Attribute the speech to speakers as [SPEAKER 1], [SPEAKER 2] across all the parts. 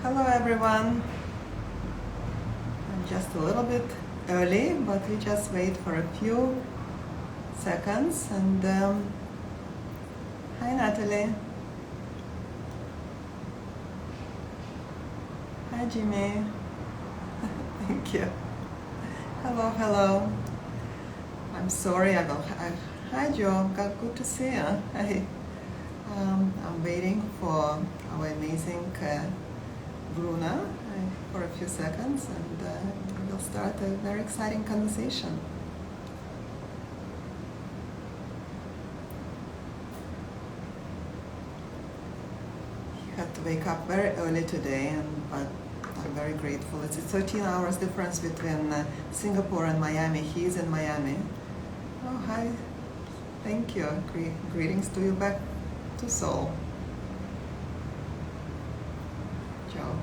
[SPEAKER 1] Hello everyone. I'm just a little bit early, but we just wait for a few seconds. And hi Natalie. Hi Jimmy. Thank you. Hello, hello. I'm sorry. Hi Joe. Good to see you. Hi. I'm waiting for our amazing Bruno for a few seconds, and we'll start a very exciting conversation. He had to wake up very early today, but I'm very grateful. It's a 13 hours difference between Singapore and Miami. He's in Miami. Oh, hi. Thank you. Greetings to you back to Seoul. Joe.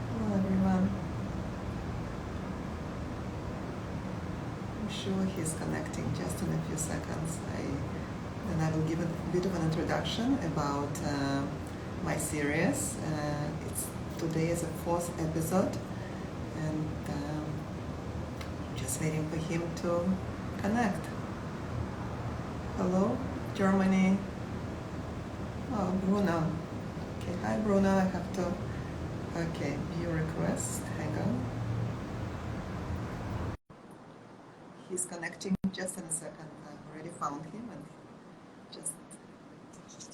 [SPEAKER 1] Hello everyone. I'm sure he's connecting just in a few seconds. Then I will give a bit of an introduction about my series. Today is the 4th episode, and just waiting for him to connect. Hello, Germany. Oh, Bruno. Okay, hi Bruno. I have to. Okay, view request. Hang on. He's connecting just in a second. I've already found him, and just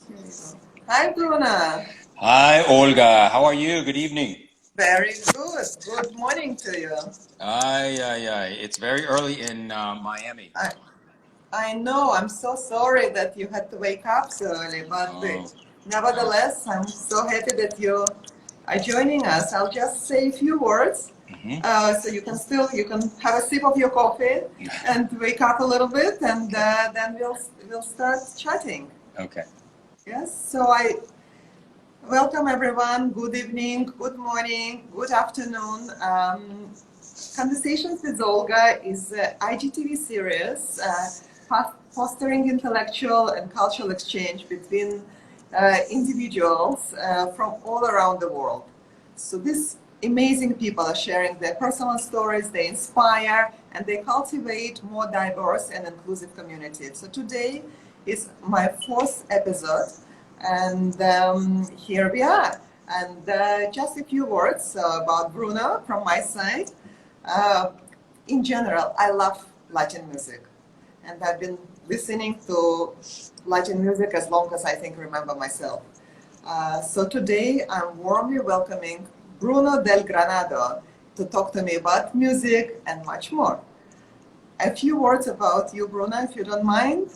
[SPEAKER 1] here we go. Hi, Bruno.
[SPEAKER 2] Hi, Olga. How are you? Good evening.
[SPEAKER 1] Very good. Good morning to you.
[SPEAKER 2] Aye. It's very early in Miami.
[SPEAKER 1] I know. I'm so sorry that you had to wake up so early, but nevertheless, I'm so happy that you are joining us. I'll just say a few words, so you can have a sip of your coffee and wake up a little bit, and then we'll start chatting.
[SPEAKER 2] Okay.
[SPEAKER 1] Yes. So I welcome everyone. Good evening, good morning, good afternoon. Conversations with Olga is an IGTV series fostering intellectual and cultural exchange between individuals from all around the world. So these amazing people are sharing their personal stories, they inspire, and they cultivate more diverse and inclusive communities. So today is my 4th episode, and here we are. And just a few words about Bruno from my side. In general, I love Latin music, and I've been listening to Latin music as long as I think remember myself. So today I'm warmly welcoming Bruno Del Granado to talk to me about music and much more. A few words about you, Bruno, if you don't mind.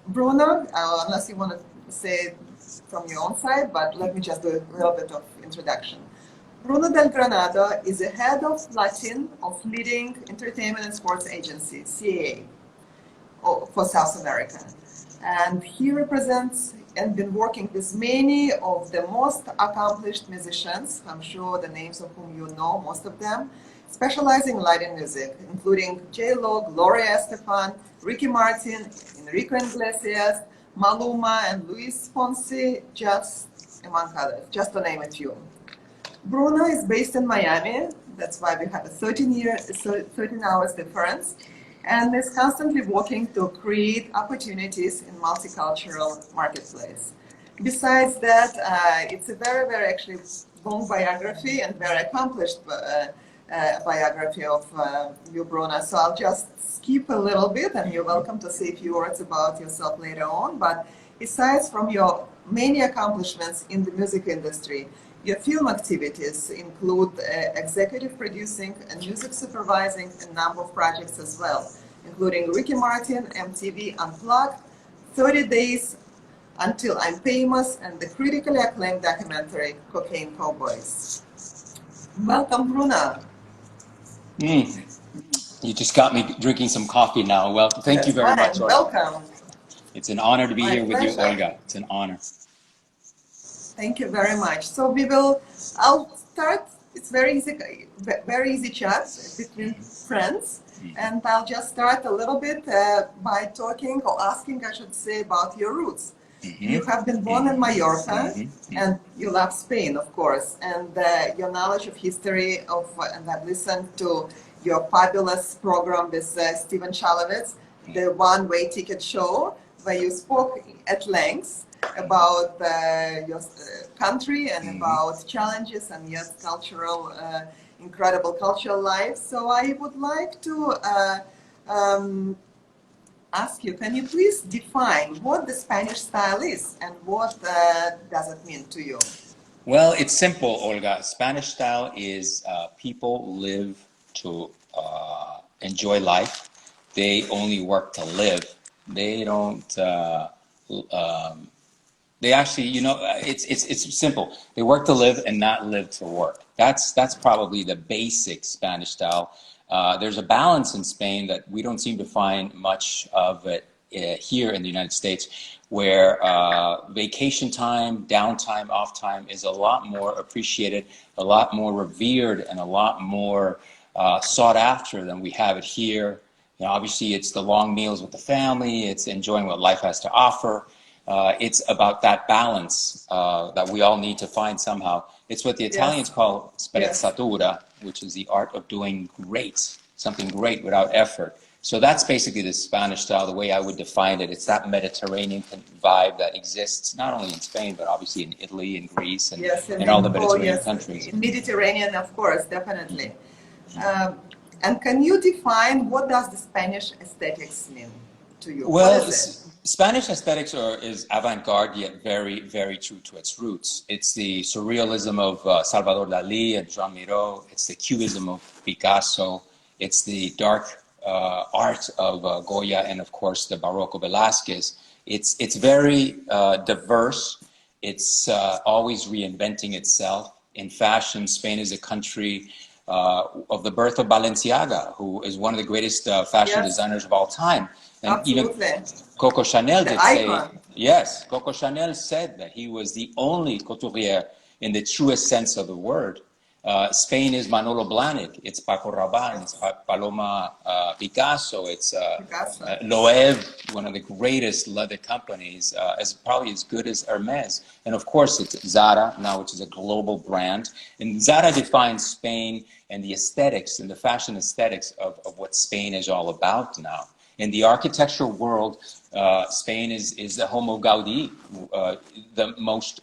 [SPEAKER 1] Bruno, unless you want to say it from your own side, but let me just do a little bit of introduction. Bruno Del Granado is the head of Latin of leading entertainment and sports agency, CAA, for South America. And he represents and been working with many of the most accomplished musicians, I'm sure the names of whom you know, most of them, specializing in Latin music, including J-Lo, Gloria Estefan, Ricky Martin, Enrique Iglesias, Maluma, and Luis Fonsi, just among others, just to name a few. Bruno is based in Miami, that's why we have a 13 hours difference, and is constantly working to create opportunities in multicultural marketplace. Besides that, it's a very, very actually long biography and very accomplished biography of you, Bruno. So I'll just skip a little bit, and you're welcome to say a few words about yourself later on. But besides from your many accomplishments in the music industry, your film activities include executive producing and music supervising a number of projects as well, including Ricky Martin, MTV Unplugged, 30 Days Until I'm Famous, and the critically acclaimed documentary Cocaine Cowboys. Welcome, Bruno.
[SPEAKER 2] You just got me drinking some coffee now. Well, thank you very much, Olga.
[SPEAKER 1] Welcome.
[SPEAKER 2] It's an honor to be here with
[SPEAKER 1] pleasure.
[SPEAKER 2] you, Olga. It's an honor.
[SPEAKER 1] Thank you very much. So I'll start it's very easy chat between friends. And I'll just start a little bit by talking or asking, I should say, about your roots. You have been born in Mallorca, and you love Spain, of course, and your knowledge of history and I've listened to your fabulous program with Stephen Chalovitz, the one-way ticket show, where you spoke at length about your country and about challenges and your incredible cultural life. So I would like to ask you, can you please define what the Spanish style is and what does it mean to you?
[SPEAKER 2] Well, it's simple, Olga. Spanish style is people live to enjoy life. They only work to live. They don't. They actually, it's simple. They work to live and not live to work. That's probably the basic Spanish style. There's a balance in Spain that we don't seem to find much of it here in the United States, where vacation time, downtime, off time is a lot more appreciated, a lot more revered, and a lot more sought after than we have it here. You know, obviously, it's the long meals with the family. It's enjoying what life has to offer. It's about that balance that we all need to find somehow. It's what the Italians call sprezzatura, which is the art of doing great, something great without effort. So that's basically the Spanish style, the way I would define it. It's that Mediterranean vibe that exists not only in Spain, but obviously in Italy and Greece and, and all the Mediterranean countries.
[SPEAKER 1] Mediterranean, of course, definitely. And can you define what does the Spanish aesthetics mean to you?
[SPEAKER 2] Well, Spanish aesthetics is avant-garde, yet very, very true to its roots. It's the surrealism of Salvador Dali and Jean Miro. It's the cubism of Picasso. It's the dark art of Goya and, of course, the Barroco Velázquez. It's very diverse. It's always reinventing itself. In fashion, Spain is a country of the birth of Balenciaga, who is one of the greatest fashion designers of all time. And
[SPEAKER 1] absolutely.
[SPEAKER 2] Even Coco Chanel did say, yes, Coco Chanel said that he was the only couturier in the truest sense of the word. Spain is Manolo Blahnik, it's Paco Rabanne, it's Paloma Picasso, it's Loewe, one of the greatest leather companies, probably as good as Hermes. And of course, it's Zara now, which is a global brand. And Zara defines Spain and the aesthetics and the fashion aesthetics of what Spain is all about now. In the architectural world, Spain is the home of Gaudí, the most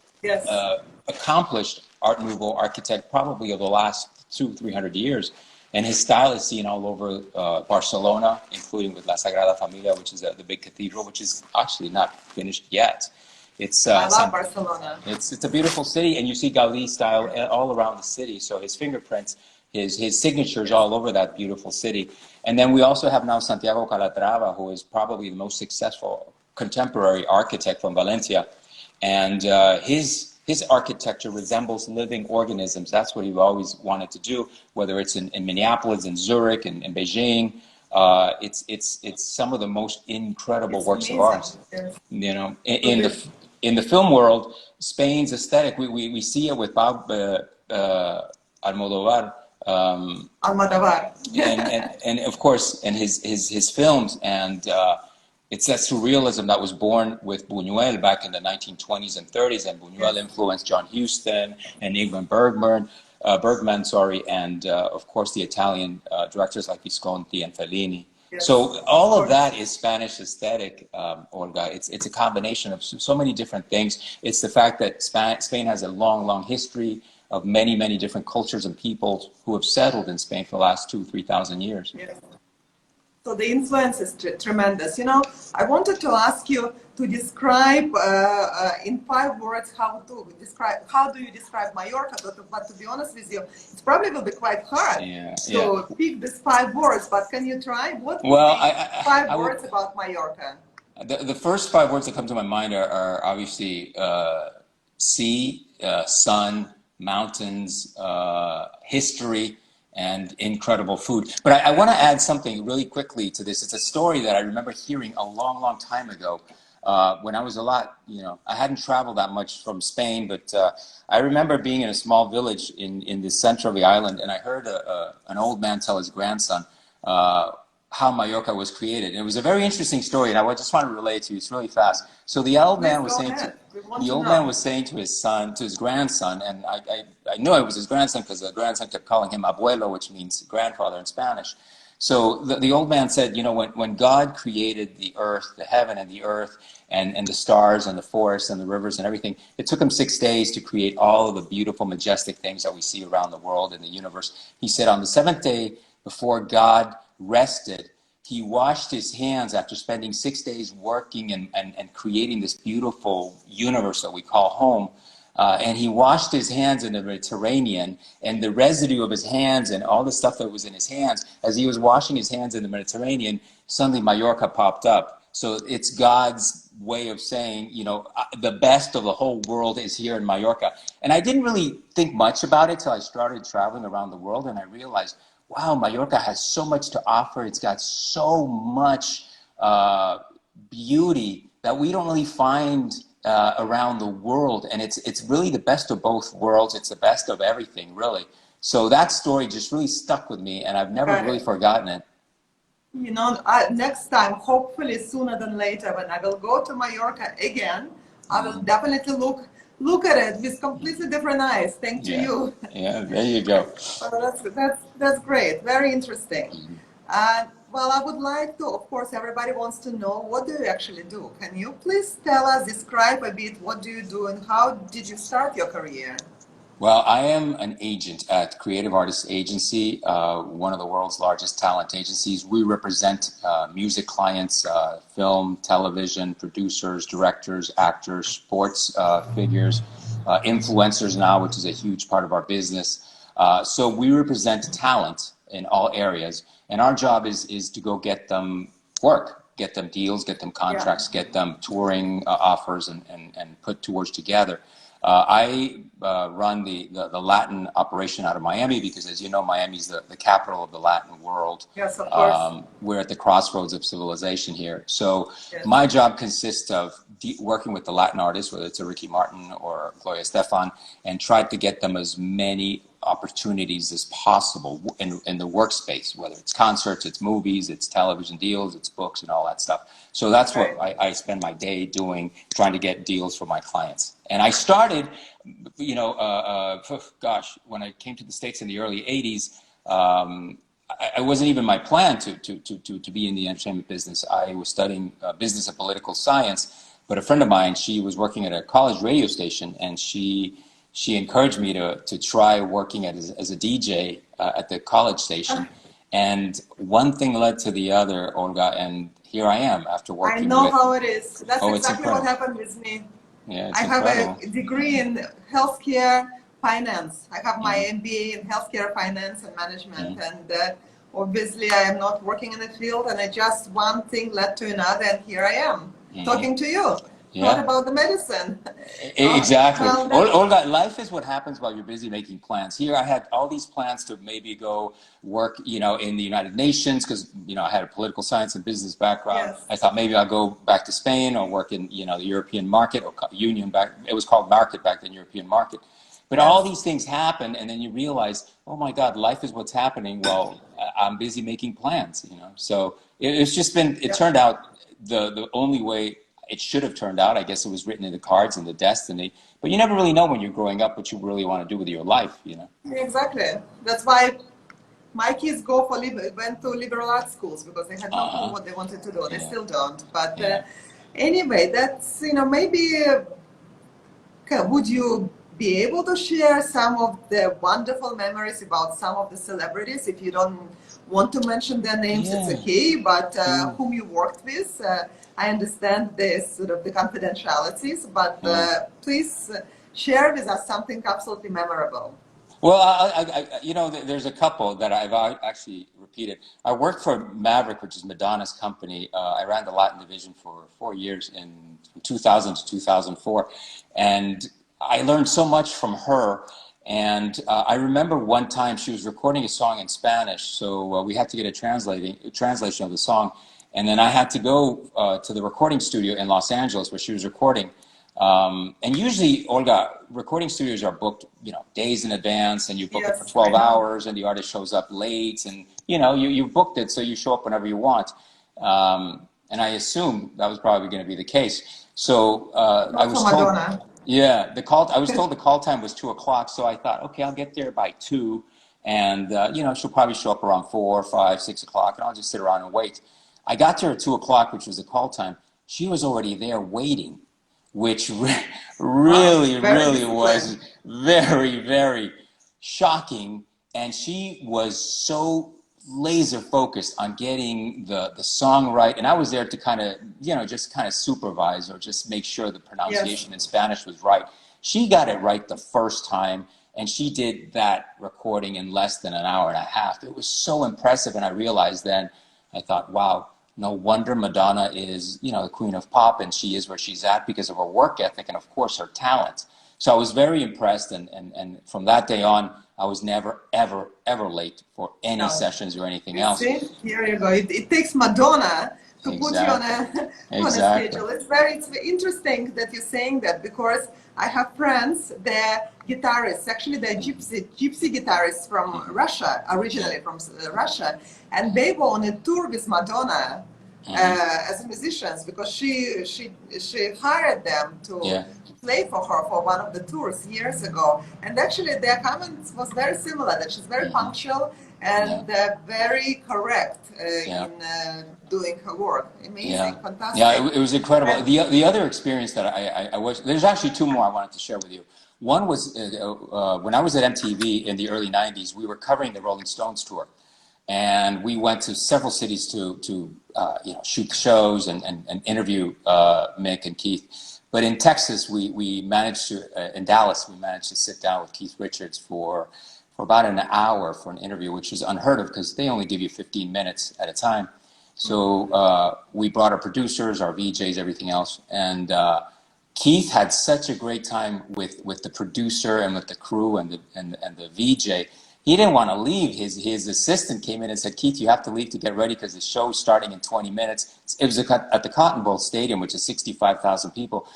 [SPEAKER 2] accomplished Art Nouveau architect probably of the last 200-300 years. And his style is seen all over Barcelona, including with La Sagrada Familia, which is the big cathedral, which is actually not finished yet.
[SPEAKER 1] I love Barcelona.
[SPEAKER 2] It's a beautiful city, and you see Gaudí style all around the city. So his fingerprints, his signatures all over that beautiful city. And then we also have now Santiago Calatrava, who is probably the most successful contemporary architect from Valencia. And his architecture resembles living organisms. That's what he always wanted to do, whether it's in Minneapolis, in Zurich, in Beijing. It's some of the most incredible works of art. You know, in the film world, Spain's aesthetic, we see it with Bob Almodovar. And of course, and his films, and it's that surrealism that was born with Buñuel back in the 1920s and 30s, and Buñuel influenced John Huston and Ingmar Bergman, and of course the Italian directors like Visconti and Fellini. So all of that is Spanish aesthetic, Olga. It's a combination of so many different things. It's the fact that Spain has a long history of many different cultures and peoples who have settled in Spain for the last 2,000-3,000 years.
[SPEAKER 1] Yes. So the influence is tremendous. You know, I wanted to ask you to describe in 5 words how do you describe Mallorca? But to be honest with you, it probably will be quite hard to pick these 5 words. But can you try? What would be 5 words about Mallorca?
[SPEAKER 2] The first 5 words that come to my mind are obviously sea, sun, mountains, history, and incredible food. But I want to add something really quickly to this. It's a story that I remember hearing a long time ago. when I was a lot, I hadn't traveled that much from Spain, but I remember being in a small village in the center of the island, and I heard an old man tell his grandson how Mallorca was created. And it was a very interesting story, and I just want to relate it to you. It's really fast. So the old man was saying to his son, to his grandson, and I knew it was his grandson because the grandson kept calling him abuelo, which means grandfather in Spanish. So the old man said, when God created the earth, the heaven and the earth, and the stars and the forests and the rivers and everything, it took him 6 days to create all of the beautiful, majestic things that we see around the world and the universe. He said on the seventh day, before God rested, he washed his hands after spending 6 days working and creating this beautiful universe that we call home. And he washed his hands in the Mediterranean, and the residue of his hands and all the stuff that was in his hands, as he was washing his hands in the Mediterranean, suddenly Mallorca popped up. So it's God's way of saying, the best of the whole world is here in Mallorca. And I didn't really think much about it till I started traveling around the world, and I realized, wow, Mallorca has so much to offer. It's got so much beauty that we don't really find around the world, and it's really the best of both worlds. It's the best of everything, really. So that story just really stuck with me, and I've never really forgotten it.
[SPEAKER 1] Next time, hopefully sooner than later, when I will go to Mallorca again, I will definitely look at it with completely different eyes. Thanks to you.
[SPEAKER 2] Yeah, there you go.
[SPEAKER 1] That's great. Very interesting. Well, I would like to, of course, everybody wants to know, what do you actually do? Can you please tell us, describe a bit, what do you do and how did you start your career?
[SPEAKER 2] Well, I am an agent at Creative Artists Agency, one of the world's largest talent agencies. We represent music clients, film, television, producers, directors, actors, sports figures, influencers now, which is a huge part of our business. So we represent talent in all areas. And our job is to go get them work, get them deals, get them contracts, get them touring offers and put tours together. I run the Latin operation out of Miami because, as you know, Miami's the capital of the Latin world.
[SPEAKER 1] Yes, of course.
[SPEAKER 2] We're at the crossroads of civilization here. So my job consists of working with the Latin artists, whether it's a Ricky Martin or Gloria Estefan, and try to get them as many opportunities as possible in the workspace, whether it's concerts, it's movies, it's television deals, it's books and all that stuff. So that's what I spend my day doing, trying to get deals for my clients. And I started, when I came to the States in the early 80s, I wasn't even my plan to be in the entertainment business. I was studying business and political science, but a friend of mine, she was working at a college radio station, and she encouraged me to try working as a DJ at the college station. And one thing led to the other, Olga, and here I am after working.
[SPEAKER 1] I know how it is. That's exactly what happened with me.
[SPEAKER 2] Yeah,
[SPEAKER 1] I have a degree in healthcare finance. I have my MBA in healthcare finance and management. And obviously I am not working in the field, and just one thing led to another, and here I am talking to you. Not about the medicine.
[SPEAKER 2] Exactly. Olga, life is what happens while you're busy making plans. Here I had all these plans to maybe go work, in the United Nations, because, I had a political science and business background. Yes. I thought maybe I'll go back to Spain or work in, the European market or union back. It was called market back then, European market. But all these things happen, and then you realize, oh my God, life is what's happening while I'm busy making plans, So it's just been, it turned out the only way it should have turned out. I guess it was written in the cards and the destiny. But you never really know when you're growing up what you really want to do with your life,
[SPEAKER 1] Exactly. That's why my kids went to liberal arts schools, because they had no clue what they wanted to do. They still don't. But anyway, that's, maybe, would you be able to share some of the wonderful memories about some of the celebrities? If you don't want to mention their names, it's okay, but whom you worked with. I understand the confidentialities, but please share with us something absolutely memorable.
[SPEAKER 2] Well, there's a couple that I've actually repeated. I worked for Maverick, which is Madonna's company. I ran the Latin division for 4 years, from 2000 to 2004. And I learned so much from her. And I remember one time she was recording a song in Spanish, so we had to get a translation of the song. And then I had to go to the recording studio in Los Angeles where she was recording. And usually, Olga, recording studios are booked, days in advance, and you book it for 12 hours, and the artist shows up late, and you booked it, so you show up whenever you want. And I assumed that was probably going to be the case. So I was told, yeah, I was told the call time was 2:00, so I thought, okay, I'll get there by 2, and she'll probably show up around 4, 5, 6 o'clock, and I'll just sit around and wait. I got to her at 2:00, which was the call time. She was already there waiting, which really was very, very shocking. And she was so laser focused on getting the song right. And I was there to kind of, just kind of supervise or just make sure the pronunciation in Spanish was right. She got it right the first time, and she did that recording in less than an hour and a half. It was so impressive. And I realized then, I thought, wow, no wonder Madonna is, the queen of pop, and she is where she's at because of her work ethic and, of course, her talent. So I was very impressed, and from that day on, I was never, ever, ever late for any sessions or anything else.
[SPEAKER 1] See? Here you go. It takes Madonna to put you on a schedule. It's very interesting that you're saying that, because I have friends, they're guitarists, actually they're gypsy guitarists from Russia, originally from Russia, and they go on a tour with Madonna as musicians, because she hired them to play for her for one of the tours years ago. And actually their comments was very similar, that she's very punctual and very correct in doing her work. Amazing, fantastic.
[SPEAKER 2] Yeah, it was incredible. The other experience that I was, there's actually two more I wanted to share with you. One was when I was at MTV in the early 90s, we were covering the Rolling Stones tour. And we went to several cities to shoot shows and interview Mick and Keith. But in Texas, we managed to, in Dallas, we managed to sit down with Keith Richards for about an hour for an interview, which is unheard of because they only give you 15 minutes at a time. So we brought our producers, our VJs, everything else. And Keith had such a great time with the producer and with the crew and the VJ. He didn't want to leave. His assistant came in and said, Keith, you have to leave to get ready because the show's starting in 20 minutes. It was at the Cotton Bowl Stadium, which is 65,000 people.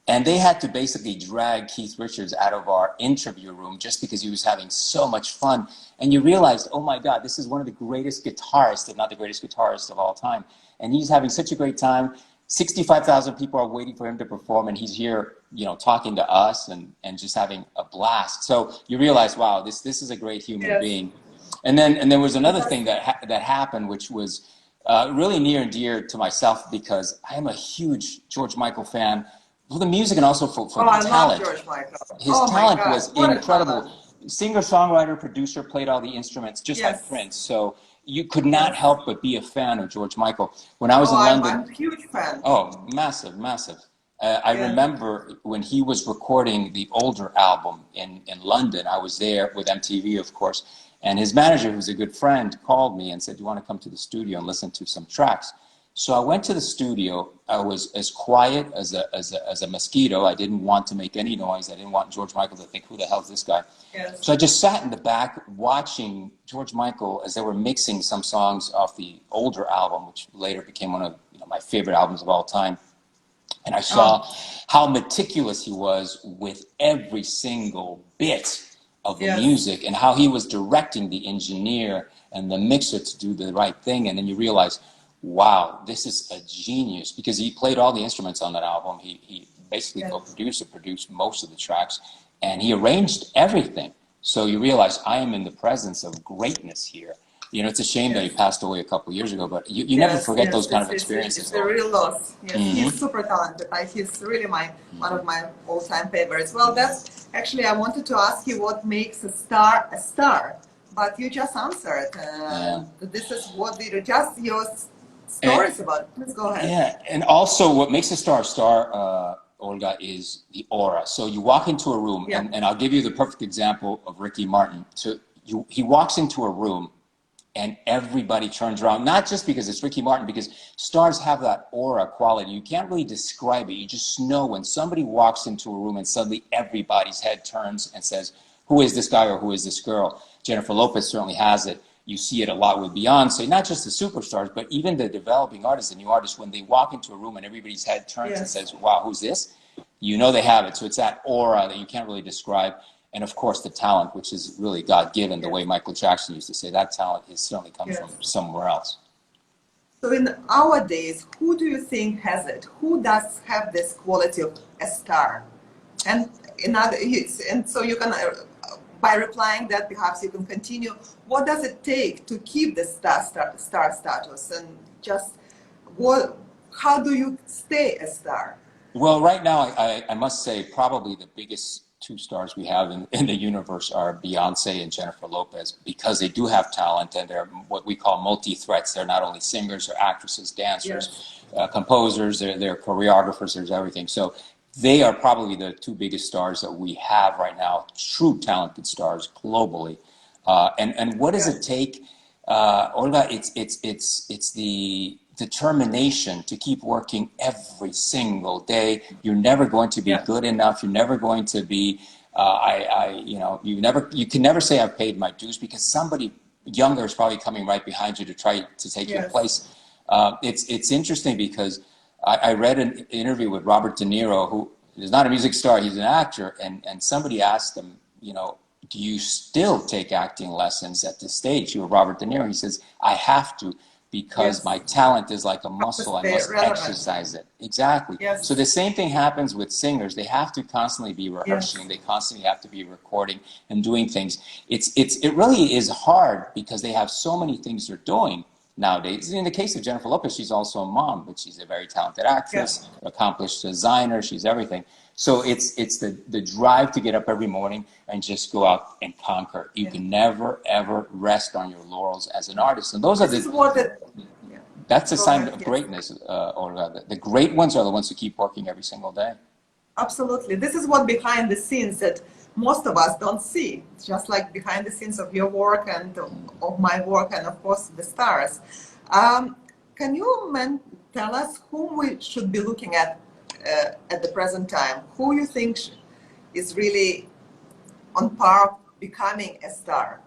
[SPEAKER 2] And they had to basically drag Keith Richards out of our interview room just because he was having so much fun. And you realized, oh my God, this is one of the greatest guitarists, if not the greatest guitarist of all time. And he's having such a great time. 65,000 people are waiting for him to perform, and he's here, talking to us and just having a blast. So you realize, wow, this is a great human being. And then there was another thing that happened, which was really near and dear to myself because I am a huge George Michael fan for the music and also for the talent.
[SPEAKER 1] I love George Michael.
[SPEAKER 2] His talent was incredible. Singer, songwriter, producer, played all the instruments, just like Prince. So you could not help but be a fan of George Michael. When I was in London,
[SPEAKER 1] I'm a huge fan.
[SPEAKER 2] Oh, massive. I remember when he was recording the older album in London. I was there with MTV, of course, and his manager, who's a good friend, called me and said, "Do you want to come to the studio and listen to some tracks?" So I went to the studio. I was as quiet as a mosquito. I didn't want to make any noise. I didn't want George Michael to think, "Who the hell is this guy?"
[SPEAKER 1] Yes.
[SPEAKER 2] So I just sat in the back watching George Michael as they were mixing some songs off the older album, which later became one of my favorite albums of all time. And I saw how meticulous he was with every single bit of the music and how he was directing the engineer and the mixer to do the right thing. And then you realize, wow, this is a genius, because he played all the instruments on that album. He basically co-produced and produced most of the tracks, and he arranged everything. So you realize I am in the presence of greatness here. It's a shame that he passed away a couple of years ago, but you never forget those kind of experiences.
[SPEAKER 1] It's a real loss. Yes, he's super talented. He's really one of my all-time favorites. Well, that's actually, I wanted to ask you what makes a star a star, but you just answered. This is what just your stories about it. Please go ahead.
[SPEAKER 2] Yeah, and also what makes a star, Olga, is the aura. So you walk into a room, and I'll give you the perfect example of Ricky Martin. So he walks into a room, and everybody turns around, not just because it's Ricky Martin, because stars have that aura quality. You can't really describe it. You just know when somebody walks into a room and suddenly everybody's head turns and says, who is this guy or who is this girl? Jennifer Lopez certainly has it. You see it a lot with Beyonce, not just the superstars, but even the developing artists, the new artists, when they walk into a room and everybody's head turns and says, wow, who's this? You know they have it. So it's that aura that you can't really describe. And of course, the talent, which is really God-given, the way Michael Jackson used to say, that talent certainly comes from somewhere else.
[SPEAKER 1] So in our days, who do you think has it? Who does have this quality of a star? And so you can, by replying that, perhaps you can continue. What does it take to keep the star status, and just how do you stay a star?
[SPEAKER 2] Well, right now, I must say probably the biggest two stars we have in the universe are Beyonce and Jennifer Lopez, because they do have talent and they're what we call multi-threats. They're not only singers, they're actresses, dancers, composers, they're choreographers, there's everything. So they are probably the two biggest stars that we have right now, true talented stars globally. And what does it take, Olga? It's the determination to keep working every single day. You're never going to be good enough. You're never going to be. You can never say I've paid my dues, because somebody younger is probably coming right behind you to try to take your place. It's interesting because I read an interview with Robert De Niro, who is not a music star, he's an actor, and somebody asked him, do you still take acting lessons at this stage? You were Robert De Niro. He says, I have to, because my talent is like a muscle. I must exercise it. Exactly. So the same thing happens with singers. They have to constantly be rehearsing. They constantly have to be recording and doing things. It really is hard because they have so many things they're doing nowadays. In the case of Jennifer Lopez, she's also a mom, but she's a very talented actress, accomplished designer, she's everything. So it's the drive to get up every morning and just go out and conquer. You can never, ever rest on your laurels as an artist. And those are that's a sign of greatness, Olga. The great ones are the ones who keep working every single day.
[SPEAKER 1] Absolutely. This is what behind the scenes that most of us don't see. It's just like behind the scenes of your work and of my work, and of course the stars. Can you tell us whom we should be looking at the present time? Who you think is really on par becoming a star?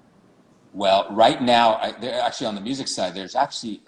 [SPEAKER 2] Well, right now, actually on the music side, there's actually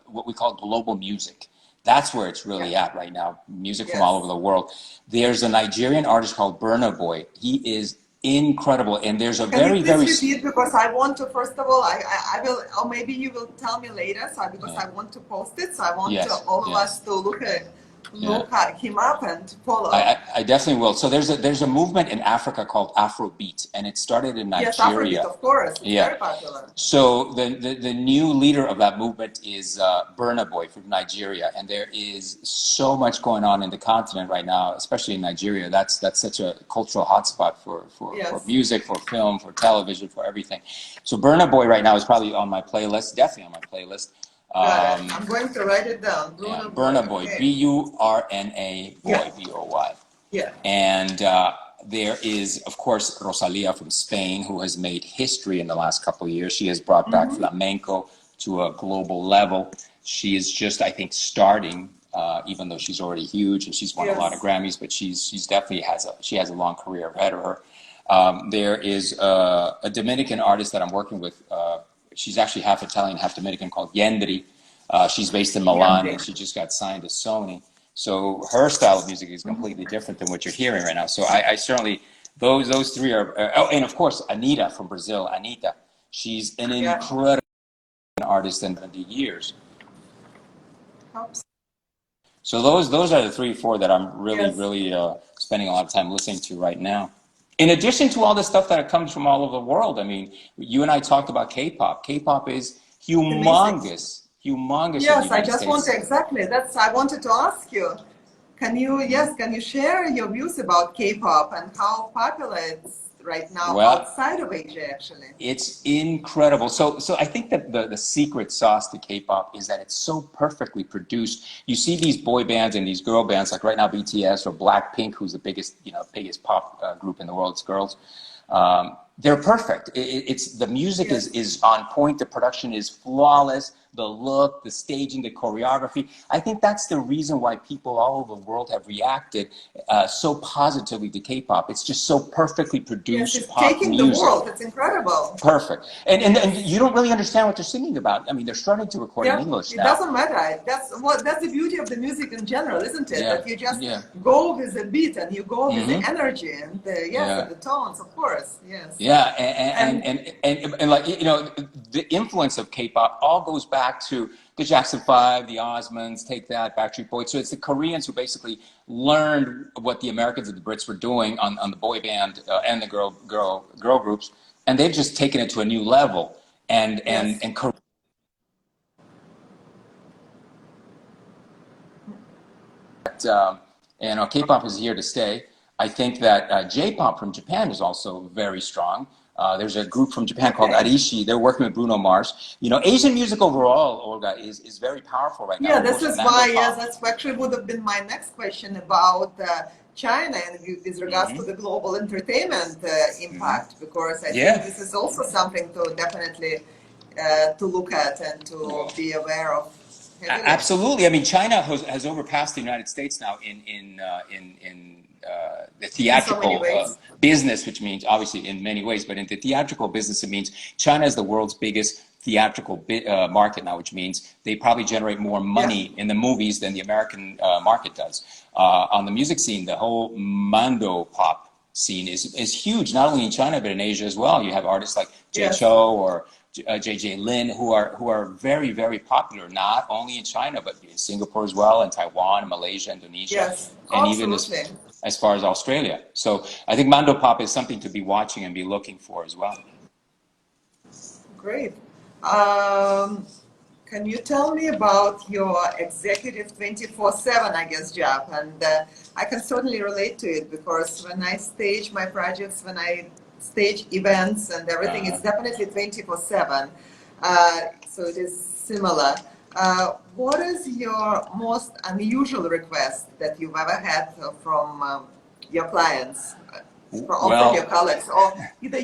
[SPEAKER 2] what we call global music. That's where it's really at right now, music from all over the world. There's a Nigerian artist called Burna Boy. He is incredible, and there's a
[SPEAKER 1] Can you please repeat, because I want to, first of all, I will, or maybe you will tell me later, because I want to post it, so I want all of us to look him up and follow.
[SPEAKER 2] I definitely will. So there's a movement in Africa called Afrobeat, and it started in Nigeria.
[SPEAKER 1] Yes, Afrobeat, of course. It's very popular.
[SPEAKER 2] So the new leader of that movement is Burna Boy from Nigeria, and there is so much going on in the continent right now, especially in Nigeria. That's such a cultural hotspot for music, for film, for television, for everything. So Burna Boy right now is probably on my playlist, definitely on my playlist.
[SPEAKER 1] I'm going to write it down.
[SPEAKER 2] Burna Boy, B-U-R-N-A Boy, B-O-Y.
[SPEAKER 1] Yeah.
[SPEAKER 2] And there is, of course, Rosalia from Spain, who has made history in the last couple of years. She has brought back flamenco to a global level. She is just, I think, starting, even though she's already huge and she's won a lot of Grammys, but she's definitely she has a long career ahead of her. There is a Dominican artist that I'm working with. She's actually half Italian, half Dominican, called Yendri. She's based in Milan, and she just got signed to Sony. So her style of music is completely different than what you're hearing right now. So I certainly, those three are, and of course, Anita from Brazil, Anita. She's an incredible artist in 70 years. So those are the 3 or 4 that I'm really spending a lot of time listening to right now. In addition to all the stuff that comes from all over the world, I mean, you and I talked about K-pop. K-pop is humongous, humongous.
[SPEAKER 1] Yes, I just want to, I wanted to ask you. Can you share your views about K-pop and how popular it's right now outside of Asia, actually?
[SPEAKER 2] It's incredible. So I think that the secret sauce to K-pop is that it's so perfectly produced. You see these boy bands and these girl bands, like right now BTS or Blackpink, who's the biggest pop group in the world, it's girls. they're perfect. It's the music
[SPEAKER 1] Yes.
[SPEAKER 2] is on point. The production is flawless. The look, the staging, the choreography. I think that's the reason why people all over the world have reacted so positively to K-pop. It's just so perfectly
[SPEAKER 1] Yes,
[SPEAKER 2] produced
[SPEAKER 1] it's
[SPEAKER 2] pop
[SPEAKER 1] taking the
[SPEAKER 2] music.
[SPEAKER 1] world. It's incredible.
[SPEAKER 2] Perfect. And
[SPEAKER 1] Yes.
[SPEAKER 2] you don't really understand what they're singing about. I mean, they're starting to record in
[SPEAKER 1] Yeah,
[SPEAKER 2] English
[SPEAKER 1] it
[SPEAKER 2] now.
[SPEAKER 1] doesn't matter. That's the beauty of the music in general, isn't it?
[SPEAKER 2] Yeah,
[SPEAKER 1] That you just
[SPEAKER 2] yeah.
[SPEAKER 1] go with the beat and you go with the
[SPEAKER 2] Mm-hmm.
[SPEAKER 1] energy and the, yes, and
[SPEAKER 2] Yeah.
[SPEAKER 1] the tones, of course. Yes.
[SPEAKER 2] Yeah,
[SPEAKER 1] And
[SPEAKER 2] and like, you know, the influence of K-pop all goes back to the Jackson 5, the Osmonds, Take That, Backstreet Boys. So it's the Koreans who basically learned what the Americans and the Brits were doing on the boy band and the girl groups, and they've just taken it to a new level.
[SPEAKER 1] yes.
[SPEAKER 2] And Korea, you know, K-pop is here to stay. I think that J-pop from Japan is also very strong. There's a group from Japan called
[SPEAKER 1] Okay.
[SPEAKER 2] Arishi. They're working with Bruno Mars. You know, Asian music overall, Olga, is very powerful right now.
[SPEAKER 1] Yeah,
[SPEAKER 2] Of
[SPEAKER 1] this
[SPEAKER 2] course,
[SPEAKER 1] is
[SPEAKER 2] Mando
[SPEAKER 1] why, yes,
[SPEAKER 2] pop.
[SPEAKER 1] that's actually would have been my next question about China and with regards to
[SPEAKER 2] Hmm.
[SPEAKER 1] the global entertainment
[SPEAKER 2] Hmm.
[SPEAKER 1] impact, because I think
[SPEAKER 2] Yeah.
[SPEAKER 1] this is also something to definitely to look at and to be aware of heavily.
[SPEAKER 2] Absolutely. I mean, China has overpassed the United States now in the
[SPEAKER 1] In so many
[SPEAKER 2] theatrical
[SPEAKER 1] ways.
[SPEAKER 2] business, which means obviously in many ways, but in the theatrical business, it means China is the world's biggest theatrical market now, which means they probably generate more
[SPEAKER 1] Yes.
[SPEAKER 2] money in the movies than the American market does. On the music scene, the whole Mando pop scene is huge, not only in China but in Asia as well. You have artists like Jay
[SPEAKER 1] Yes.
[SPEAKER 2] Chou or JJ Lin who are very popular, not only in China but in Singapore as well, and Taiwan, Malaysia, Indonesia,
[SPEAKER 1] Yes.
[SPEAKER 2] and even
[SPEAKER 1] Absolutely.
[SPEAKER 2] as far as Australia. So I think Mando pop is something to be watching and be looking for as well.
[SPEAKER 1] Great. Um, can you tell me about your executive 24/7, I guess, job? And I can certainly relate to it because when I stage my projects, when I stage events and everything,
[SPEAKER 2] Uh,
[SPEAKER 1] it's definitely 24/7. So it is similar. What is your most unusual request that you've ever had from your clients, or from your
[SPEAKER 2] well,
[SPEAKER 1] colleagues, or either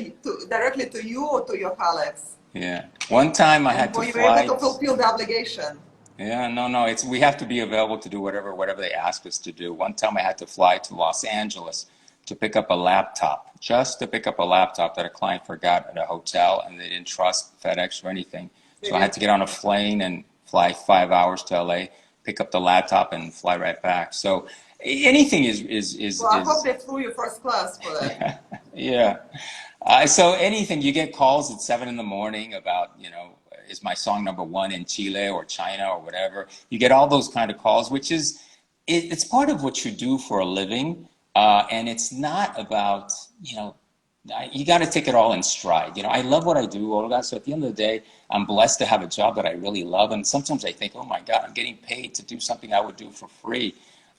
[SPEAKER 1] directly to you or to your colleagues?
[SPEAKER 2] yeah. One time I
[SPEAKER 1] And
[SPEAKER 2] had to
[SPEAKER 1] were you able
[SPEAKER 2] fly.
[SPEAKER 1] to fulfill the obligation?
[SPEAKER 2] Yeah, no. It's we have to be available to do whatever they ask us to do. One time I had to fly to Los Angeles to pick up a laptop, just to pick up a laptop that a client forgot at a hotel, and they didn't trust FedEx or anything.
[SPEAKER 1] They
[SPEAKER 2] So I had
[SPEAKER 1] did.
[SPEAKER 2] to get on a plane and fly 5 hours to LA, pick up the laptop, and fly right back. So anything
[SPEAKER 1] Well, I hope
[SPEAKER 2] is
[SPEAKER 1] they flew you first class for that.
[SPEAKER 2] yeah. So anything, you get calls at 7 in the morning about, you know, is my song #1 in Chile or China or whatever. You get all those kind of calls, which is, it's part of what you do for a living. And it's not about, you know, you got to take it all in stride. You know, I love what I do, Olga. So at the end of the day, I'm blessed to have a job that I really love. And sometimes I think, oh my God, I'm getting paid to do something I would do for free.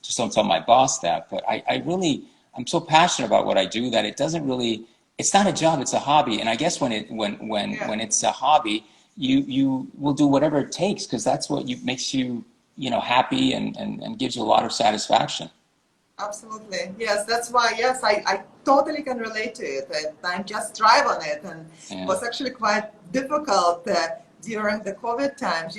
[SPEAKER 2] Just don't tell my boss that. But I really, I'm so passionate about what I do that it doesn't really, it's not a job, it's a hobby. And I guess
[SPEAKER 1] Yeah,
[SPEAKER 2] when it's a hobby, you will do whatever it takes because that's what makes you, you know, happy and gives you a lot of satisfaction.
[SPEAKER 1] absolutely. Yes, that's why, yes, I totally can relate to it. I just thrive on it. And it
[SPEAKER 2] Yeah.
[SPEAKER 1] was actually quite difficult during the COVID times,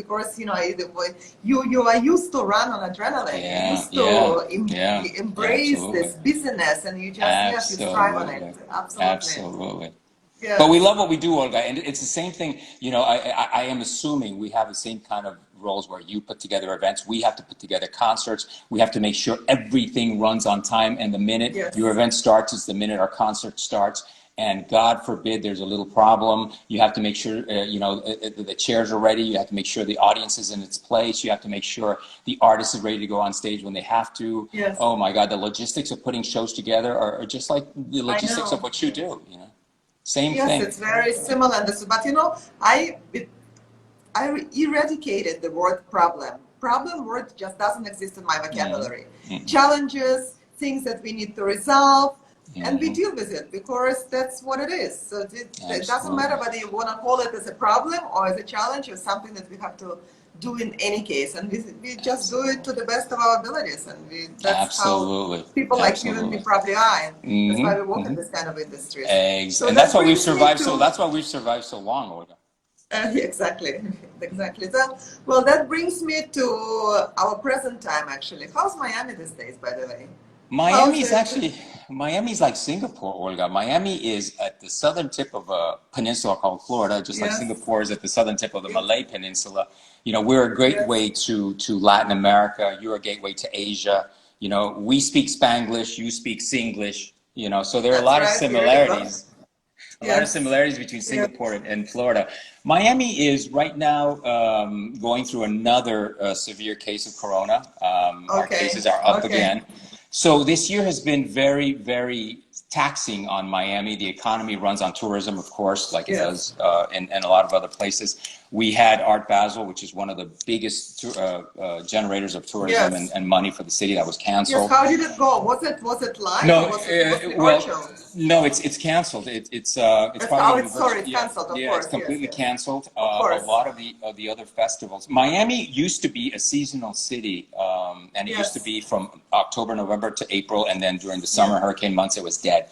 [SPEAKER 1] because, you are used to run on adrenaline. You're
[SPEAKER 2] Yeah,
[SPEAKER 1] used
[SPEAKER 2] yeah,
[SPEAKER 1] to
[SPEAKER 2] yeah, yeah,
[SPEAKER 1] embrace
[SPEAKER 2] absolutely.
[SPEAKER 1] this busyness and you just, yes, you thrive on it.
[SPEAKER 2] Absolutely.
[SPEAKER 1] Absolutely.
[SPEAKER 2] Absolutely. But we
[SPEAKER 1] Yes.
[SPEAKER 2] love what we do, Olga, and it's the same thing. You know, I am assuming we have the same kind of roles where you put together events. We have to put together concerts. We have to make sure everything runs on time. And the minute your
[SPEAKER 1] Yes.
[SPEAKER 2] event starts is the minute our concert starts. And God forbid there's a little problem. You have to make sure, the chairs are ready. You have to make sure the audience is in its place. You have to make sure the artist is ready to go on stage when they have to.
[SPEAKER 1] Yes.
[SPEAKER 2] Oh my God, the logistics of putting shows together are just like the
[SPEAKER 1] I
[SPEAKER 2] logistics of
[SPEAKER 1] know.
[SPEAKER 2] what you do, you know? Same
[SPEAKER 1] Yes,
[SPEAKER 2] thing.
[SPEAKER 1] it's very similar. But I eradicated the word problem. Problem word just doesn't exist in my
[SPEAKER 2] Mm,
[SPEAKER 1] vocabulary.
[SPEAKER 2] mm,
[SPEAKER 1] Challenges, things that we need to resolve, and we deal with it because that's what it is. So it doesn't matter whether you want to call it as a problem or as a challenge or something that we have to do in any case, and we just do it to the best of our abilities, and that's how people like you and me probably are. That's why we work in this kind of industry.
[SPEAKER 2] So and that's why we've survived. That's why we've survived so long, Olga.
[SPEAKER 1] Exactly. So, well, that brings me to our present time. Actually, how's Miami these days, by the way?
[SPEAKER 2] Miami's like Singapore, Olga. Miami is at the southern tip of a peninsula called Florida, just like Singapore is at the southern tip of the Malay Peninsula. You know, we're a gateway to Latin America. You're a gateway to Asia. You know, we speak Spanglish, you speak Singlish. You know, so there are a lot of similarities. A lot of similarities between Singapore and Florida. Miami is right now going through another severe case of corona. Our cases are up again. So this year has been very, very taxing on Miami. The economy runs on tourism, of course, like it does in a lot of other places. We had Art Basel, which is one of the biggest generators of tourism and money for the city, that was canceled.
[SPEAKER 1] Yes, how did it go? Was it live?
[SPEAKER 2] No,
[SPEAKER 1] or was it virtual?
[SPEAKER 2] No, it's canceled. It's
[SPEAKER 1] probably it's canceled. Of course,
[SPEAKER 2] it's completely canceled. A
[SPEAKER 1] course.
[SPEAKER 2] lot of the other festivals. Miami used to be a seasonal city, and it used to be from October, November to April, and then during the summer hurricane months, it was dead.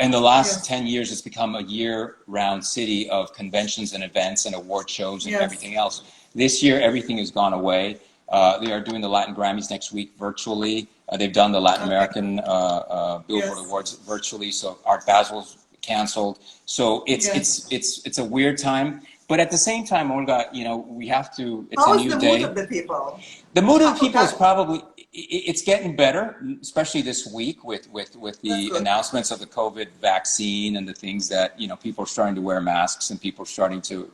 [SPEAKER 2] In the last 10 years, it's become a year-round city of conventions and events and award shows and everything else. This year, everything has gone away. They are doing the Latin Grammys next week virtually. They've done the Latin American Billboard Awards virtually. So Art Basel's canceled. So it's a weird time. But at the same time, Olga, you know, we have to. It's a new day.
[SPEAKER 1] How is the mood of the people?
[SPEAKER 2] The mood of the people is probably. It's getting better, especially this week with the announcements of the COVID vaccine and the things that, you know, people are starting to wear masks and people are starting to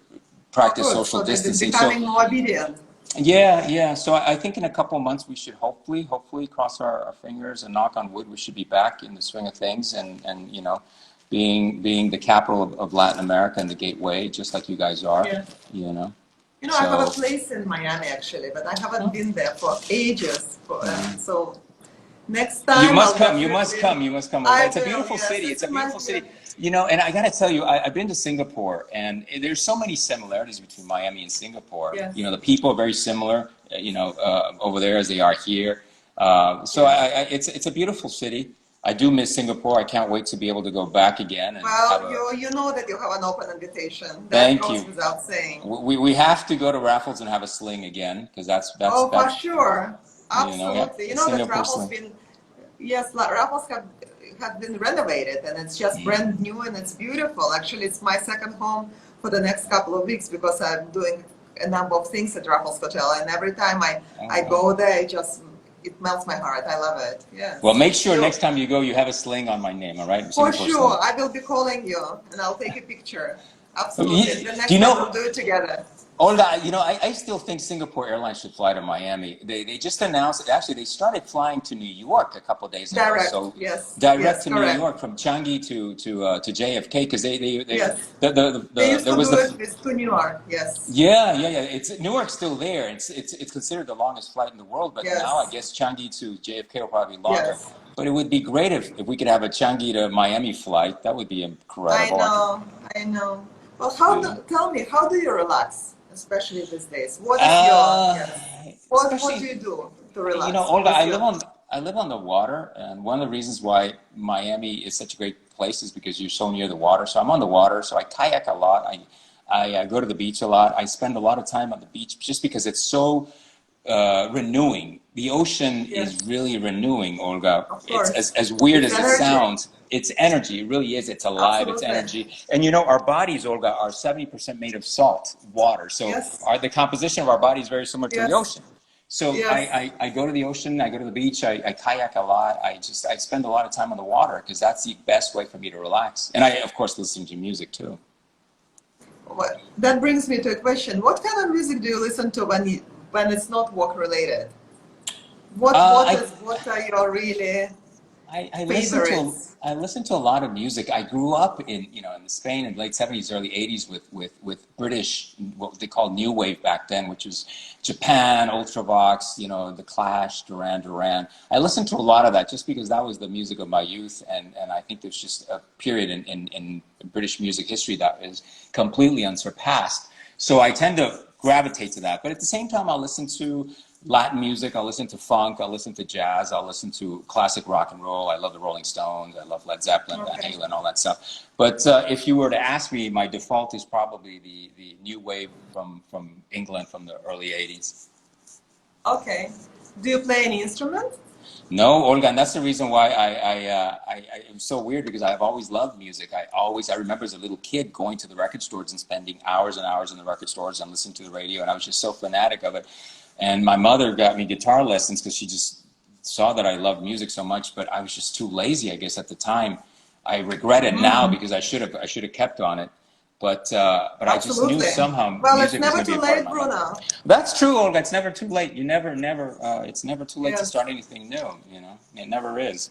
[SPEAKER 2] practice social distancing.
[SPEAKER 1] Becoming more obedient.
[SPEAKER 2] Yeah. So I think in a couple of months we should hopefully cross our fingers and knock on wood, we should be back in the swing of things and you know, being the capital of Latin America and the gateway, just like you guys are, you know.
[SPEAKER 1] You know, I have a place in Miami actually, but I haven't been there for ages. So next time
[SPEAKER 2] you must come. You must come. It's a beautiful city. It's a beautiful city. You know, and I got to tell you, I've been to Singapore, and there's so many similarities between Miami and Singapore. You know, the people are very similar. You know, over there as they are here. So it's a beautiful city. I do miss Singapore. I can't wait to be able to go back again. And
[SPEAKER 1] you know that you have an open invitation.
[SPEAKER 2] Thank
[SPEAKER 1] goes
[SPEAKER 2] you.
[SPEAKER 1] Without saying.
[SPEAKER 2] We have to go to Raffles and have a sling again, because that's
[SPEAKER 1] for sure. Absolutely. You know that
[SPEAKER 2] Raffles
[SPEAKER 1] Raffles have been renovated, and it's just brand new and it's beautiful. Actually, it's my second home for the next couple of weeks because I'm doing a number of things at Raffles Hotel, and every time I go there, it melts my heart. I love it. Yes.
[SPEAKER 2] Well, make sure next time you go, you have a sling on my name, all right?
[SPEAKER 1] For sure. I will be calling you, and I'll take a picture. Absolutely. The next time we'll do it together.
[SPEAKER 2] Olga, you know, I still think Singapore Airlines should fly to Miami. They just announced, actually, they started flying to New York a couple of days ago.
[SPEAKER 1] Direct,
[SPEAKER 2] so
[SPEAKER 1] direct
[SPEAKER 2] to New York from Changi to JFK, because they
[SPEAKER 1] there was to New York,
[SPEAKER 2] Yeah. Newark's still there. It's considered the longest flight in the world, but now I guess Changi to JFK will probably be longer. But it would be great if we could have a Changi to Miami flight. That would be incredible.
[SPEAKER 1] I know. Well, tell me, how do you relax? Especially these days. What is what do you do to relax?
[SPEAKER 2] You know, Olga, I live on the water, and one of the reasons why Miami is such a great place is because you're so near the water. So I'm on the water, so I kayak a lot. I go to the beach a lot. I spend a lot of time on the beach just because it's so renewing. The ocean is really renewing, Olga. It's as weird as it sounds. It's energy. It really is. It's alive. It's energy. And you know, our bodies, Olga, are 70% made of salt water. So the composition of our body is very similar to the ocean. So I go to the ocean. I go to the beach. I kayak a lot. I spend a lot of time on the water because that's the best way for me to relax. And I, of course, listen to music too.
[SPEAKER 1] That brings me to a question. What kind of music do you listen to when it's not work related? What are you really
[SPEAKER 2] I listen to
[SPEAKER 1] favorites?
[SPEAKER 2] I listen to a lot of music. I grew up in in Spain in the late '70s, early '80s with British, what they called new wave back then, which was Japan, Ultravox, The Clash, Duran Duran. I listened to a lot of that just because that was the music of my youth, and I think there's just a period in British music history that is completely unsurpassed. So I tend to gravitate to that. But at the same time, I'll listen to Latin music, I'll listen to funk, I'll listen to jazz, I'll listen to classic rock and roll. I love the Rolling Stones, I love Led Zeppelin, Van
[SPEAKER 1] Okay.
[SPEAKER 2] Halen, all that stuff. But if you were to ask me, my default is probably the new wave from England from the early '80s.
[SPEAKER 1] Okay. Do you play any instrument?
[SPEAKER 2] No, Olga, and that's the reason why it was so weird because I've always loved music. I remember as a little kid going to the record stores and spending hours and hours in the record stores and listening to the radio, and I was just so fanatic of it. And my mother got me guitar lessons because she just saw that I loved music so much, but I was just too lazy, I guess, at the time. I regret it now because I should have kept on it. But I just knew
[SPEAKER 1] Absolutely.
[SPEAKER 2] somehow
[SPEAKER 1] Well, it's
[SPEAKER 2] music was
[SPEAKER 1] never
[SPEAKER 2] going to be
[SPEAKER 1] too
[SPEAKER 2] a part of
[SPEAKER 1] late,
[SPEAKER 2] my life.
[SPEAKER 1] Bruno.
[SPEAKER 2] That's true, Olga. It's never too late. It's never too late to
[SPEAKER 1] Yes.
[SPEAKER 2] start anything new. It never is.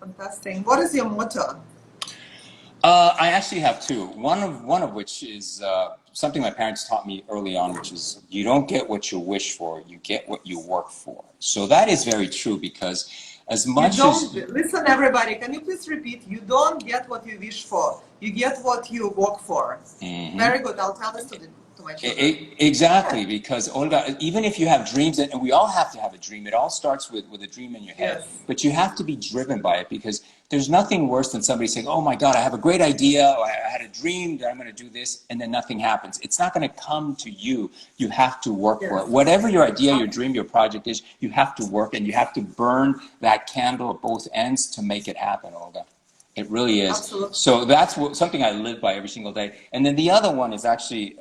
[SPEAKER 1] Fantastic. What is your motto?
[SPEAKER 2] I actually have two. One of which is something my parents taught me early on, which is you don't get what you wish for, you get what you work for. So that is very true because as
[SPEAKER 1] You
[SPEAKER 2] much
[SPEAKER 1] don't,
[SPEAKER 2] as
[SPEAKER 1] listen everybody, can you please repeat? You don't get what you wish for. You get what you work for. Very good. I'll tell this to my children.
[SPEAKER 2] Exactly, because Olga, even if you have dreams, and we all have to have a dream, it all starts with a dream in your head.
[SPEAKER 1] Yes.
[SPEAKER 2] But you have to be driven by it because there's nothing worse than somebody saying, "Oh my God, I have a great idea, or I had a dream that I'm going to do this," and then nothing happens. It's not going to come to you. You have to work for it. Whatever your idea, your dream, your project is, you have to work and you have to burn that candle at both ends to make it happen, Olga. It really is.
[SPEAKER 1] Absolutely.
[SPEAKER 2] So that's something I live by every single day. And then the other one is actually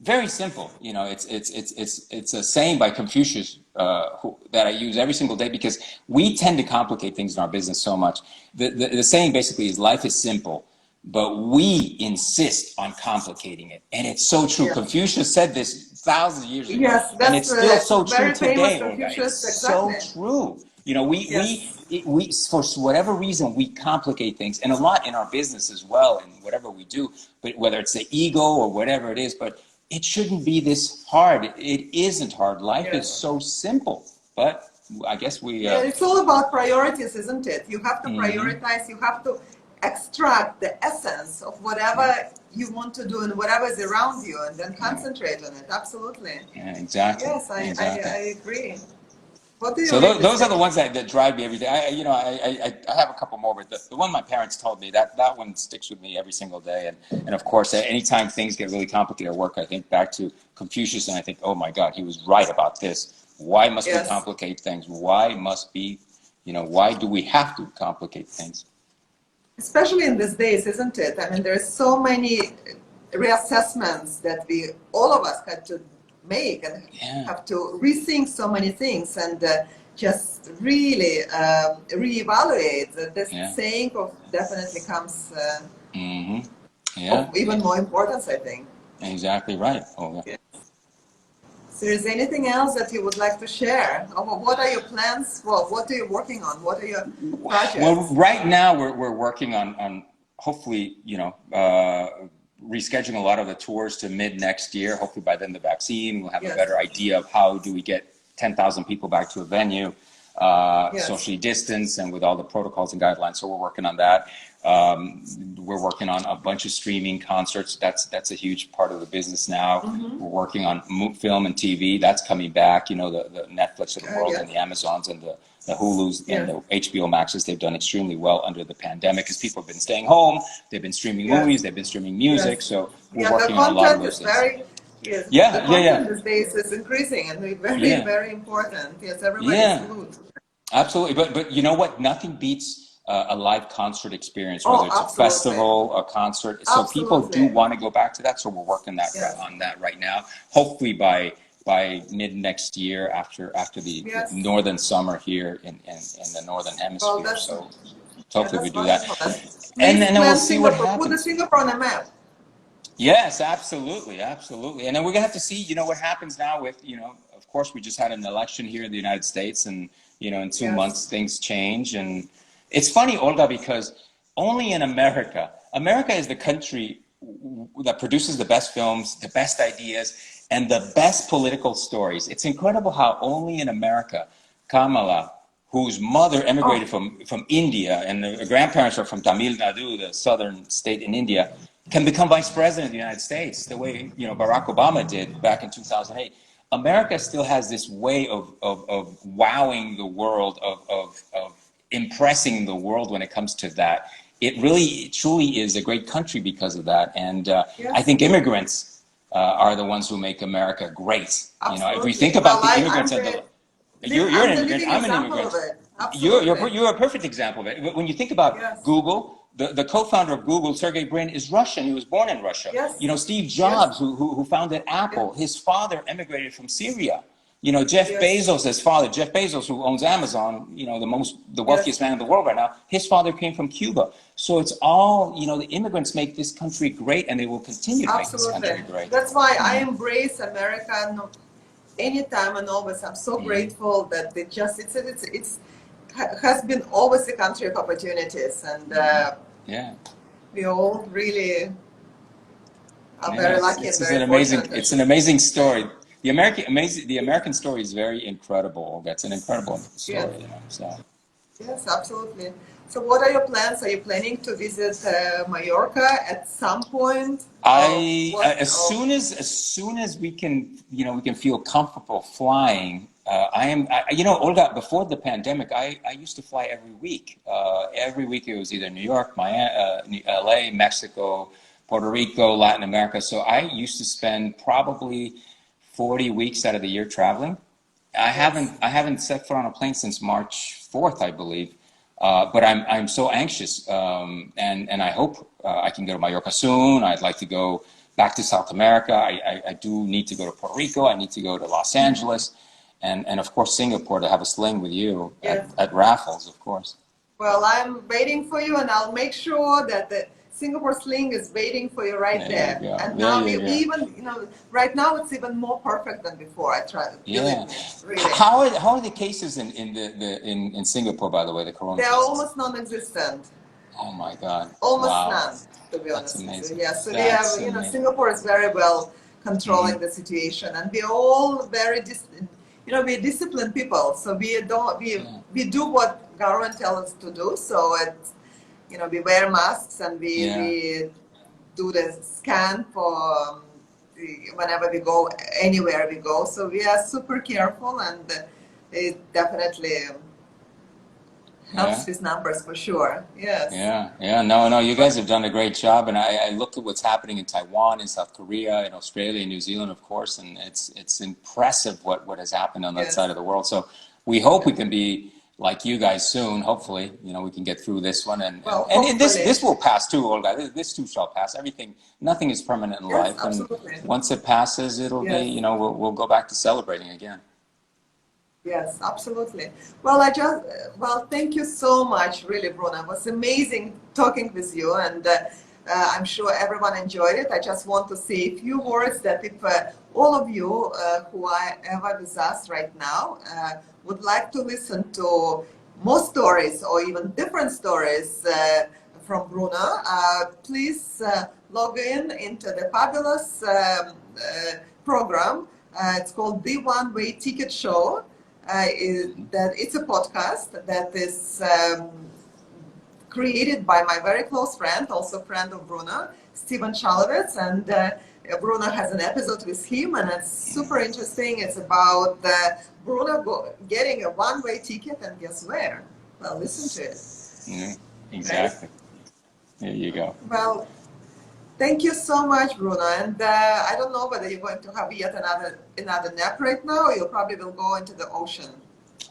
[SPEAKER 2] very simple. It's a saying by Confucius that I use every single day because we tend to complicate things in our business so much. The saying basically is life is simple, but we insist on complicating it. And it's so true.
[SPEAKER 1] Yeah.
[SPEAKER 2] Confucius said this thousands of years ago.
[SPEAKER 1] Yes,
[SPEAKER 2] and it's still so true
[SPEAKER 1] very famous
[SPEAKER 2] today, Olga.
[SPEAKER 1] Confucius,
[SPEAKER 2] It's so
[SPEAKER 1] exactly.
[SPEAKER 2] true.
[SPEAKER 1] Yes.
[SPEAKER 2] We for whatever reason we complicate things, and a lot in our business as well, and whatever we do. But whether it's the ego or whatever it is, but it shouldn't be this hard. It isn't hard. Life is so simple. But I guess we.
[SPEAKER 1] Yeah, it's all about priorities, isn't it? You have to prioritize. You have to extract the essence of whatever you want to do and whatever is around you, and then concentrate on it. Absolutely.
[SPEAKER 2] Yeah, exactly.
[SPEAKER 1] Yes,
[SPEAKER 2] Exactly.
[SPEAKER 1] I agree. What do you
[SPEAKER 2] So
[SPEAKER 1] really
[SPEAKER 2] those are
[SPEAKER 1] think?
[SPEAKER 2] the ones that drive me every day. I have a couple more, but the one my parents told me that one sticks with me every single day. And of course, anytime things get really complicated at work, I think back to Confucius and I think, oh my God, he was right about this. Why must we complicate things? Why do we have to complicate things?
[SPEAKER 1] Especially in these days, isn't it? I mean, there's so many reassessments that all of us had to make and have to rethink so many things and just really reevaluate. This saying definitely comes of even more importance, I think.
[SPEAKER 2] Exactly right, Olga.
[SPEAKER 1] Yeah. So is there anything else that you would like to share? What are your plans? Well, what are you working on? What are your projects?
[SPEAKER 2] Well, right now we're working on hopefully, rescheduling a lot of the tours to mid next year. Hopefully by then the vaccine, we'll have a better idea of how do we get 10,000 people back to a venue, socially distanced and with all the protocols and guidelines. So we're working on that. We're working on a bunch of streaming concerts. That's a huge part of the business now. We're working on film and TV. That's coming back. The Netflix of the world and the Amazons and the Hulus and the HBO Maxes. They've done extremely well under the pandemic because people have been staying home. They've been streaming movies. They've been streaming music. So we're working on a lot of those things.
[SPEAKER 1] The content these days is increasing and very, very important. Yes, everybody's glued.
[SPEAKER 2] Absolutely. But you know what? Nothing beats a live concert experience, whether it's a festival, a concert. So people do want to go back to that. So we're working on that right now. Hopefully by mid next year, after the northern summer here in the northern hemisphere.
[SPEAKER 1] Well,
[SPEAKER 2] so hopefully we do that.
[SPEAKER 1] And
[SPEAKER 2] then we'll see what happens.
[SPEAKER 1] Put Singapore on the map.
[SPEAKER 2] Yes, absolutely. And then we're gonna have to see, what happens now with, of course, we just had an election here in the United States, and You know, in 2 months
[SPEAKER 1] Yes.
[SPEAKER 2] things change. And it's funny, Olga, because only in America, America is the country that produces the best films, the best ideas, and the best political stories. It's incredible how only in America, Kamala, whose mother emigrated
[SPEAKER 1] Oh,
[SPEAKER 2] from India, and the grandparents are from Tamil Nadu, the southern state in India, can become vice president of the United States, the way, you know, Barack Obama did back in 2008. America still has this way of wowing the world, of impressing the world when it comes to that. It really, truly is a great country because of that. And I
[SPEAKER 1] yes,
[SPEAKER 2] think immigrants are the ones who make America great. You know, if we think
[SPEAKER 1] absolutely.
[SPEAKER 2] about
[SPEAKER 1] Well,
[SPEAKER 2] the immigrants and the you're
[SPEAKER 1] I'm
[SPEAKER 2] an
[SPEAKER 1] the
[SPEAKER 2] immigrant.
[SPEAKER 1] living
[SPEAKER 2] I'm an
[SPEAKER 1] example
[SPEAKER 2] immigrant.
[SPEAKER 1] of it. Absolutely.
[SPEAKER 2] You're a perfect example of it. When you think about
[SPEAKER 1] Yes,
[SPEAKER 2] Google, the co-founder of Google, Sergey Brin, is Russian. He was born in Russia. You
[SPEAKER 1] yes,
[SPEAKER 2] know, Steve
[SPEAKER 1] yes,
[SPEAKER 2] Jobs, who founded Apple,
[SPEAKER 1] yes,
[SPEAKER 2] his father emigrated from Syria. You know, Jeff
[SPEAKER 1] yes,
[SPEAKER 2] Bezos, his father, Jeff Bezos, who owns Amazon, you know, the wealthiest
[SPEAKER 1] yes,
[SPEAKER 2] man in the world right now, his father came from Cuba. So it's all, you know, the immigrants make this country great, and they will continue to make this
[SPEAKER 1] absolutely.
[SPEAKER 2] country great.
[SPEAKER 1] That's why
[SPEAKER 2] You
[SPEAKER 1] I
[SPEAKER 2] know?
[SPEAKER 1] embrace America anytime and always. I'm so grateful that they just, has been always a country of opportunities, and
[SPEAKER 2] Yeah.
[SPEAKER 1] we all really are very
[SPEAKER 2] Yes,
[SPEAKER 1] lucky and
[SPEAKER 2] it's
[SPEAKER 1] very
[SPEAKER 2] an amazing,
[SPEAKER 1] fortunate, I
[SPEAKER 2] it's an
[SPEAKER 1] should
[SPEAKER 2] amazing
[SPEAKER 1] say.
[SPEAKER 2] story. The American story is very incredible. That's an incredible
[SPEAKER 1] Yes,
[SPEAKER 2] story, you know. So
[SPEAKER 1] yes, absolutely. So, what are your plans? Are you planning to visit Mallorca at some point?
[SPEAKER 2] as soon as we can, you know, we can feel comfortable flying. You know, Olga, before the pandemic, I used to fly every week. Every week it was either New York, Miami, LA, Mexico, Puerto Rico, Latin America. So I used to spend probably 40 weeks out of the year traveling.
[SPEAKER 1] Yes.
[SPEAKER 2] I haven't set foot on a plane since March 4th, I believe. But I'm so anxious, and I hope I can go to Mallorca soon. I'd like to go back to South America. I do need to go to Puerto Rico. I need to go to Los Angeles, and of course Singapore to have a sling with you
[SPEAKER 1] Yes.
[SPEAKER 2] at Raffles, of course.
[SPEAKER 1] Well, I'm waiting for you, and I'll make sure that the Singapore Sling is waiting for you right
[SPEAKER 2] There you
[SPEAKER 1] there.
[SPEAKER 2] go.
[SPEAKER 1] And
[SPEAKER 2] There
[SPEAKER 1] now
[SPEAKER 2] you
[SPEAKER 1] we
[SPEAKER 2] go.
[SPEAKER 1] even, right now it's even more perfect than before. I try, believe
[SPEAKER 2] Yeah.
[SPEAKER 1] me, really.
[SPEAKER 2] How are the cases in Singapore, by the way, the corona
[SPEAKER 1] They're
[SPEAKER 2] cases?
[SPEAKER 1] almost non-existent.
[SPEAKER 2] Oh my God!
[SPEAKER 1] Almost
[SPEAKER 2] Wow,
[SPEAKER 1] none, to be
[SPEAKER 2] that's
[SPEAKER 1] honest with you.
[SPEAKER 2] amazing.
[SPEAKER 1] Yeah, so we
[SPEAKER 2] That's
[SPEAKER 1] have,
[SPEAKER 2] amazing.
[SPEAKER 1] Singapore is very well
[SPEAKER 2] Hmm.
[SPEAKER 1] controlling the situation, and we're all very, we're disciplined people. So
[SPEAKER 2] Yeah.
[SPEAKER 1] we do what government tells us to do. So we wear masks, and
[SPEAKER 2] Yeah.
[SPEAKER 1] we do the scan for whenever we go, anywhere we go. So we are super careful, and it definitely
[SPEAKER 2] Yeah.
[SPEAKER 1] helps with numbers for sure. Yes.
[SPEAKER 2] Yeah, yeah, no, you guys
[SPEAKER 1] But
[SPEAKER 2] have done a great job, and I look at what's happening in Taiwan, in South Korea, in Australia, New Zealand, of course, and it's impressive what has happened on that side
[SPEAKER 1] yes.
[SPEAKER 2] of the world. So we hope we
[SPEAKER 1] Yes.
[SPEAKER 2] can be like you guys soon. Hopefully, you know, we can get through this one,
[SPEAKER 1] Well,
[SPEAKER 2] and this
[SPEAKER 1] hopefully.
[SPEAKER 2] will pass too, Olga. This too shall pass. Nothing is permanent in
[SPEAKER 1] Yes,
[SPEAKER 2] life, and
[SPEAKER 1] absolutely.
[SPEAKER 2] once it passes, it'll be,
[SPEAKER 1] Yes.
[SPEAKER 2] you know, we'll go back to celebrating again.
[SPEAKER 1] Yes, absolutely. Well, thank you so much, really, Bruno. It was amazing talking with you, and I'm sure everyone enjoyed it. I just want to say a few words that if all of you who are ever with us right now would like to listen to more stories or even different stories from Bruno, please log into the fabulous program. It's called The One Way Ticket Show. That it's a podcast that is created by my very close friend, also friend of Bruno, Steven Chalovitz, and Bruno has an episode with him, and it's super interesting. It's about Bruno getting a one-way ticket, and guess where? Well, listen to it.
[SPEAKER 2] Yeah,
[SPEAKER 1] Right?
[SPEAKER 2] exactly. There you go.
[SPEAKER 1] Well, thank you so much, Bruno. And I don't know whether you're going to have yet another nap right now, or you probably will go into the ocean.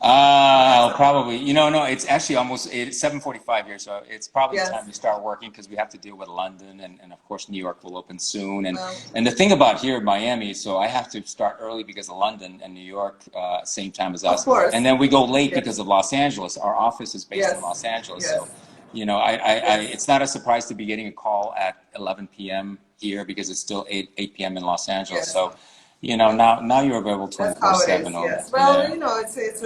[SPEAKER 2] I'll probably, no, it's actually it's 7:45 here, so it's probably time
[SPEAKER 1] Yes.
[SPEAKER 2] to start working because we have to deal with London, and of course New York will open soon.
[SPEAKER 1] Well,
[SPEAKER 2] And the thing about here in Miami, so I have to start early because of London and New York, same time as
[SPEAKER 1] of
[SPEAKER 2] us, and
[SPEAKER 1] course.
[SPEAKER 2] then we go late
[SPEAKER 1] Yes.
[SPEAKER 2] because of Los Angeles. Our office is based in
[SPEAKER 1] Yes.
[SPEAKER 2] Los Angeles, so
[SPEAKER 1] Yes.
[SPEAKER 2] it's
[SPEAKER 1] Yes.
[SPEAKER 2] not a surprise to be getting a call at 11 p.m. here because it's still 8 p.m. in Los Angeles.
[SPEAKER 1] Yes.
[SPEAKER 2] So,
[SPEAKER 1] Yes.
[SPEAKER 2] now you're available
[SPEAKER 1] That's how it
[SPEAKER 2] 24/7,
[SPEAKER 1] is.
[SPEAKER 2] Olga.
[SPEAKER 1] Yes. Well,
[SPEAKER 2] Yeah.
[SPEAKER 1] it's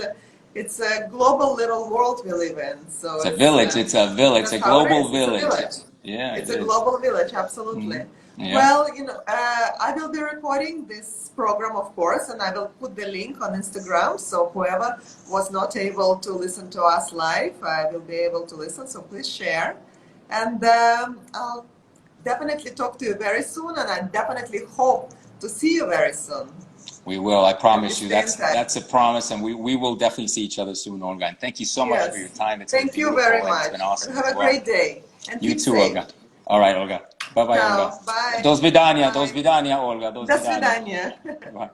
[SPEAKER 1] It's a global little world we live in. So
[SPEAKER 2] It's a village. It's a village.
[SPEAKER 1] that's
[SPEAKER 2] A
[SPEAKER 1] how it
[SPEAKER 2] global
[SPEAKER 1] is.
[SPEAKER 2] village.
[SPEAKER 1] It's a village.
[SPEAKER 2] Yeah,
[SPEAKER 1] It's
[SPEAKER 2] it
[SPEAKER 1] a
[SPEAKER 2] is.
[SPEAKER 1] global village, absolutely.
[SPEAKER 2] Yeah.
[SPEAKER 1] Well, I will be recording this program, of course, and I will put the link on Instagram. So whoever was not able to listen to us live, I will be able to listen. So please share. And I'll definitely talk to you very soon, and I definitely hope to see you very soon.
[SPEAKER 2] We will. I promise
[SPEAKER 1] we
[SPEAKER 2] you.
[SPEAKER 1] stay in touch.
[SPEAKER 2] That's a promise, and we will definitely see each other soon, Olga. And thank you so much for your time. It's been
[SPEAKER 1] Thank you
[SPEAKER 2] beautiful,
[SPEAKER 1] very
[SPEAKER 2] and
[SPEAKER 1] much.
[SPEAKER 2] it's been awesome.
[SPEAKER 1] And have
[SPEAKER 2] as
[SPEAKER 1] a
[SPEAKER 2] well.
[SPEAKER 1] great day. And
[SPEAKER 2] You
[SPEAKER 1] keep
[SPEAKER 2] too,
[SPEAKER 1] safe.
[SPEAKER 2] Olga. All right, Olga. Bye, bye, Olga.
[SPEAKER 1] Ciao. Bye.
[SPEAKER 2] До свидания,
[SPEAKER 1] Bye.
[SPEAKER 2] до свидания, Olga. До
[SPEAKER 1] До
[SPEAKER 2] свидания.
[SPEAKER 1] свидания.
[SPEAKER 2] Bye.